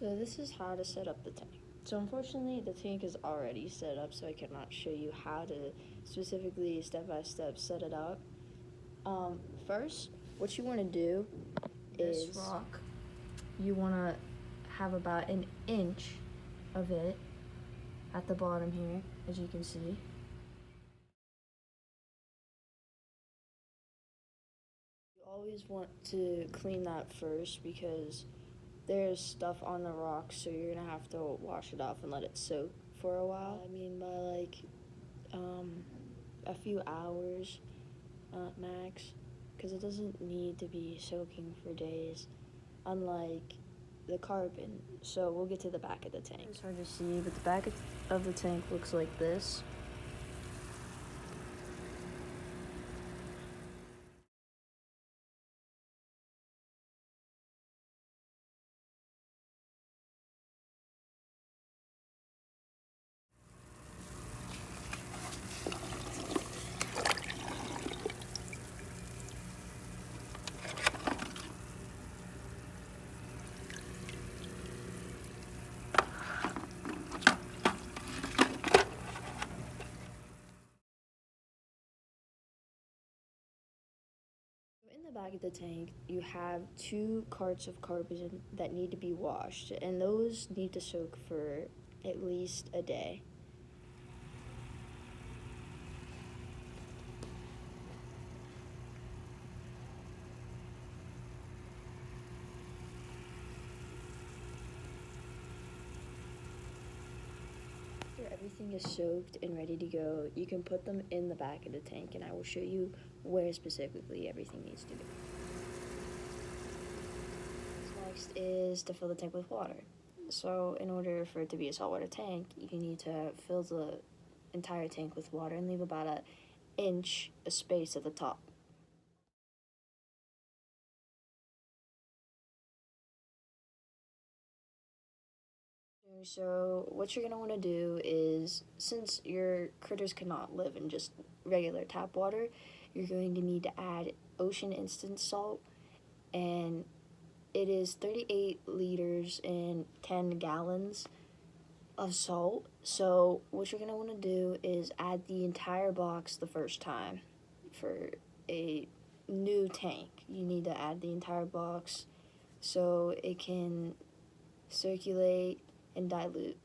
So this is how to set up the tank. So unfortunately the tank is already set up, so I cannot show you how to specifically step by step set it up. First, what you want to do is This rock, you want to have about an inch of it at the bottom here, as you can see. You always want to clean that first because there's stuff on the rocks, so you're gonna have to wash it off and let it soak for a while. I mean, by like a few hours max, because it doesn't need to be soaking for days, unlike the carbon. So we'll get to the back of the tank. It's hard to see, but the back of the tank looks like this. In the back of the tank, you have 2 carts of carbon that need to be washed, and those need to soak for at least a day. After everything is soaked and ready to go, you can put them in the back of the tank, and I will show you where specifically everything needs to go. Next is to fill the tank with water. So in order for it to be a saltwater tank, you need to fill the entire tank with water and leave about an inch of space at the top. So what you're going to want to do is, since your critters cannot live in just regular tap water, you're going to need to add ocean instant salt, and it is 38 liters and 10 gallons of salt. So what you're going to want to do is add the entire box the first time. For a new tank, you need to add the entire box so it can circulate and dilute.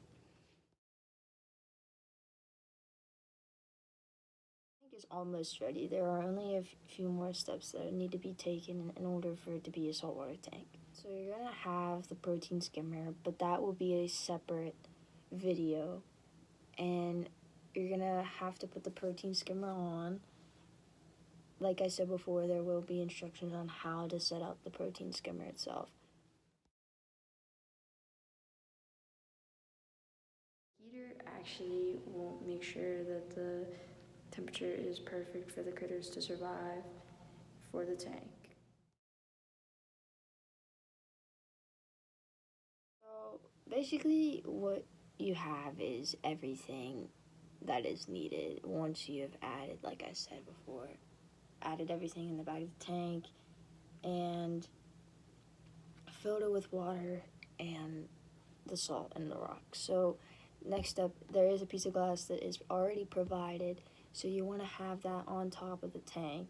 Is almost ready. There are only a few more steps that need to be taken in order for it to be a saltwater tank. So you're gonna have the protein skimmer, but that will be a separate video, and you're gonna have to put the protein skimmer on. Like I said before, there will be instructions on how to set up the protein skimmer itself. Heater actually won't make sure that the temperature is perfect for the critters to survive for the tank. So basically, what you have is everything that is needed once you have added, like I said before, added everything in the back of the tank and filled it with water and the salt and the rocks. So next up, there is a piece of glass that is already provided, so you want to have that on top of the tank,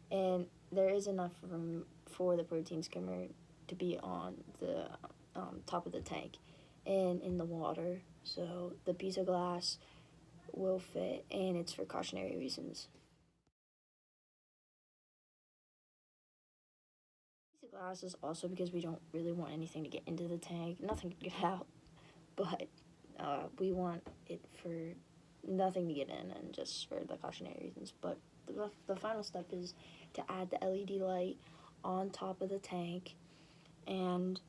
and there is enough room for the protein skimmer to be on the top of the tank and in the water, so the piece of glass will fit, and it's for cautionary reasons. Piece of glass is also because we don't really want anything to get into the tank, nothing to get out, but we want it for nothing to get in and just for the cautionary reasons. But the final step is to add the LED light on top of the tank, and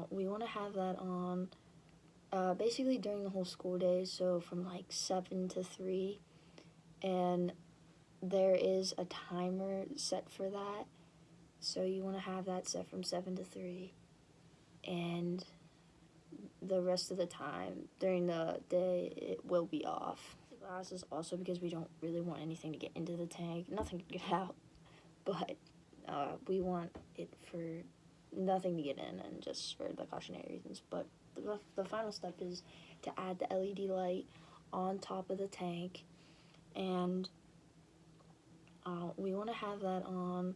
we want to have that on basically during the whole school day, so from like 7 to 3, and there is a timer set for that, so you want to have that set from 7 to 3, and the rest of the time during the day it will be off. The glass is also because we don't really want anything to get into the tank, nothing to get out, but we want it for nothing to get in, and just for the cautionary reasons. But the final step is to add the LED light on top of the tank, and we want to have that on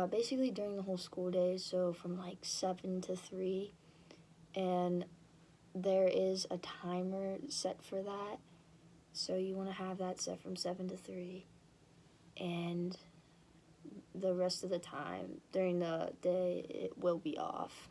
basically during the whole school day, so from like 7 to 3, and there is a timer set for that, so you want to have that set from 7 to 3, and the rest of the time during the day it will be off.